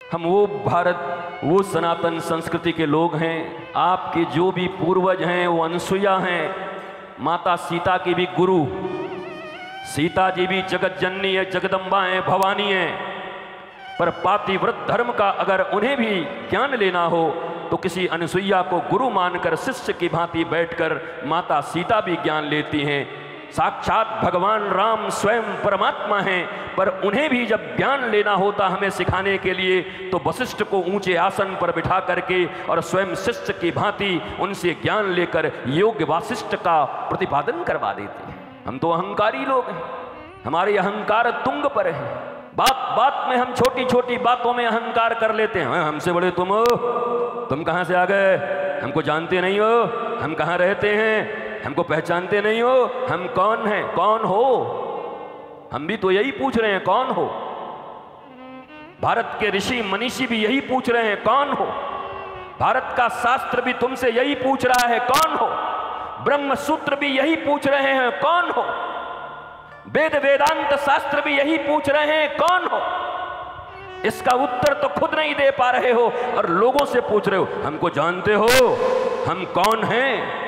हम वो भारत, वो सनातन संस्कृति के लोग हैं। आपके जो भी पूर्वज हैं वो अनसुईया हैं, माता सीता की भी गुरु। सीता जी भी जगत जननी है, जगदम्बा है, भवानी है। पर पातिव्रत धर्म का अगर उन्हें भी ज्ञान लेना हो तो किसी अनसुईया को गुरु मानकर शिष्य की भांति बैठकर माता सीता भी ज्ञान लेती हैं। साक्षात भगवान राम स्वयं परमात्मा हैं, पर उन्हें भी जब ज्ञान लेना होता हमें सिखाने के लिए तो वशिष्ठ को ऊंचे आसन पर बिठा करके और स्वयं शिष्य की भांति उनसे ज्ञान लेकर योग्य वासिष्ठ का प्रतिपादन करवा देते हैं। हम तो अहंकारी लोग हैं, हमारे अहंकार तुंग पर है। बात बात में हम छोटी छोटी बातों में अहंकार कर लेते हैं। हमसे बड़े तुम हो, तुम कहाँ से आ गए, हमको जानते नहीं हो, हम कहाँ रहते हैं, हमको पहचानते नहीं हो, हम कौन हैं, कौन हो। हम भी तो यही पूछ रहे हैं, कौन हो। भारत के ऋषि मनीषी भी यही पूछ रहे हैं, कौन हो। भारत का शास्त्र भी तुमसे यही पूछ रहा है, कौन हो। ब्रह्म सूत्र भी यही पूछ रहे हैं, कौन हो। वेद वेदांत शास्त्र भी यही पूछ रहे हैं, कौन हो। इसका उत्तर तो खुद नहीं दे पा रहे हो और लोगों से पूछ रहे हो, हमको जानते हो, हम कौन हैं।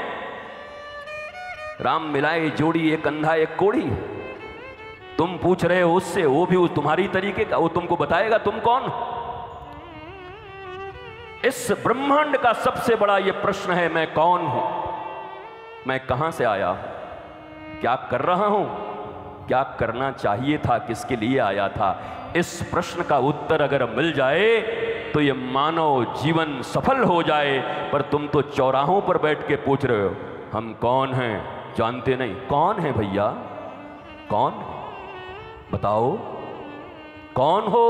राम मिलाए जोड़ी, एक अंधा एक कोढ़ी। तुम पूछ रहे हो उससे, वो भी उस तुम्हारी तरीके का, वो तुमको बताएगा तुम कौन हो। इस ब्रह्मांड का सबसे बड़ा ये प्रश्न है, मैं कौन हूं, मैं कहां से आया हूं, क्या कर रहा हूं, क्या करना चाहिए था, किसके लिए आया था। इस प्रश्न का उत्तर अगर मिल जाए तो ये मानव जीवन सफल हो जाए। पर तुम तो चौराहों पर बैठ के पूछ रहे हो, हम कौन हैं, जानते नहीं। कौन है भैया, कौन है? बताओ कौन हो।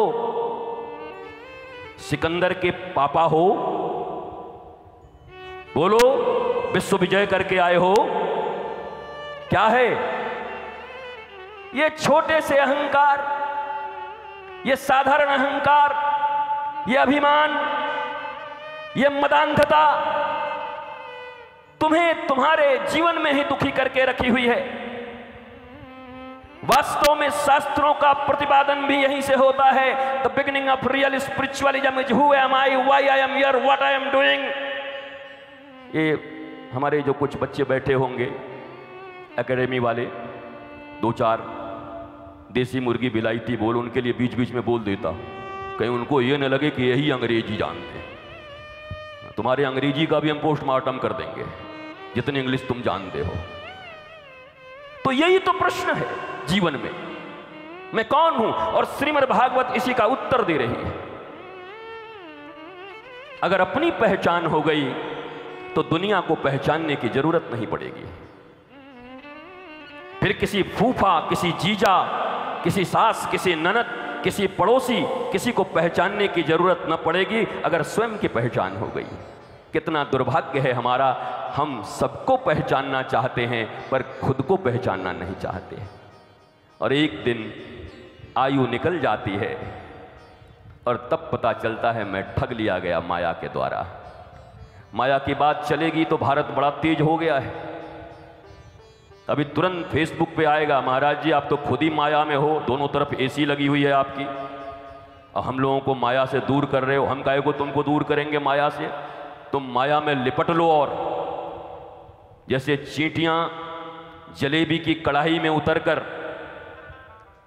सिकंदर के पापा हो, बोलो, विश्व विजय करके आए हो, क्या है ये छोटे से अहंकार, ये साधारण अहंकार, ये अभिमान, ये मदान्धता तुम्हें तुम्हारे जीवन में ही दुखी करके रखी हुई है। वास्तव में शास्त्रों का प्रतिपादन भी यहीं से होता है। The beginning of real spiritualism is who am I, why I am here, what I am doing. ये हमारे जो कुछ बच्चे बैठे होंगे एकेडमी वाले, दो चार देसी मुर्गी बिलायती बोल उनके लिए बीच बीच में बोल देता, कहीं उनको ये न लगे कि यही अंग्रेजी जानते हैं। तुम्हारे अंग्रेजी का भी हम पोस्टमार्टम कर देंगे, जितनी इंग्लिश तुम जानते हो। तो यही तो प्रश्न है जीवन में, मैं कौन हूं। और श्रीमद् भागवत इसी का उत्तर दे रही है। अगर अपनी पहचान हो गई तो दुनिया को पहचानने की जरूरत नहीं पड़ेगी। फिर किसी फूफा, किसी जीजा, किसी सास, किसी ननद, किसी पड़ोसी, किसी को पहचानने की जरूरत न पड़ेगी अगर स्वयं की पहचान हो गई। कितना दुर्भाग्य है हमारा, हम सबको पहचानना चाहते हैं पर खुद को पहचानना नहीं चाहते। और एक दिन आयु निकल जाती है और तब पता चलता है मैं ठग लिया गया माया के द्वारा। माया की बात चलेगी तो भारत बड़ा तेज हो गया है। अभी तुरंत फेसबुक पे आएगा, महाराज जी आप तो खुद ही माया में हो, दोनों तरफ एसी लगी हुई है आपकी, और हम लोगों को माया से दूर कर रहे हो। हम काहे को तुमको दूर करेंगे माया से, तुम माया में लिपट लो। और जैसे चींटियां जलेबी की कढ़ाई में उतरकर,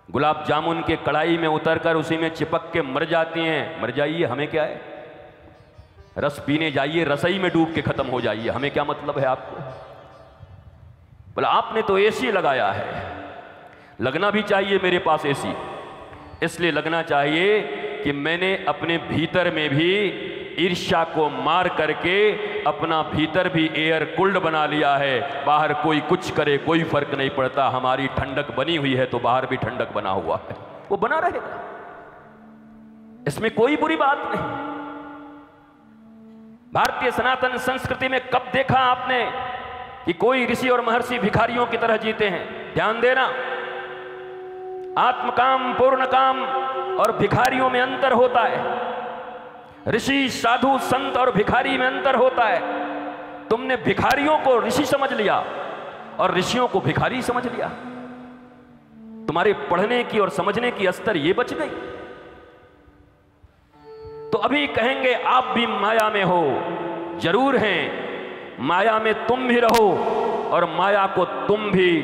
गुलाब जामुन के कढ़ाई में उतरकर उसी में चिपक के मर जाती हैं, मर जाइए, हमें क्या है। रस पीने जाइए, रसोई में डूब के खत्म हो जाइए, हमें क्या मतलब है आपको। बोला आपने तो एसी लगाया है, लगना भी चाहिए मेरे पास एसी। इसलिए लगना चाहिए कि मैंने अपने भीतर में भी ईर्ष्या को मार करके अपना भीतर भी एयर कूल्ड बना लिया है। बाहर कोई कुछ करे कोई फर्क नहीं पड़ता, हमारी ठंडक बनी हुई है तो बाहर भी ठंडक बना हुआ है, वो बना रहेगा, इसमें कोई बुरी बात नहीं। भारतीय सनातन संस्कृति में कब देखा आपने कि कोई ऋषि और महर्षि भिखारियों की तरह जीते हैं। ध्यान देना, आत्मकाम, पूर्ण काम और भिखारियों में अंतर होता है। ऋषि, साधु, संत और भिखारी में अंतर होता है। तुमने भिखारियों को ऋषि समझ लिया और ऋषियों को भिखारी समझ लिया। तुम्हारे पढ़ने की और समझने की स्तर ये बच गई। तो अभी कहेंगे आप भी माया में हो, जरूर हैं, माया में तुम भी रहो और माया को तुम भी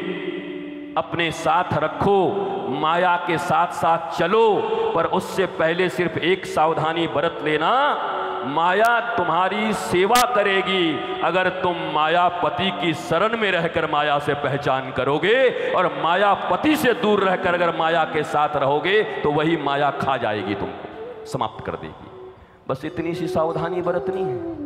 अपने साथ रखो, माया के साथ साथ चलो। पर उससे पहले सिर्फ एक सावधानी बरत लेना, माया तुम्हारी सेवा करेगी अगर तुम मायापति की शरण में रहकर माया से पहचान करोगे, और मायापति से दूर रहकर अगर माया के साथ रहोगे तो वही माया खा जाएगी, तुमको समाप्त कर देगी। बस इतनी सी सावधानी बरतनी है।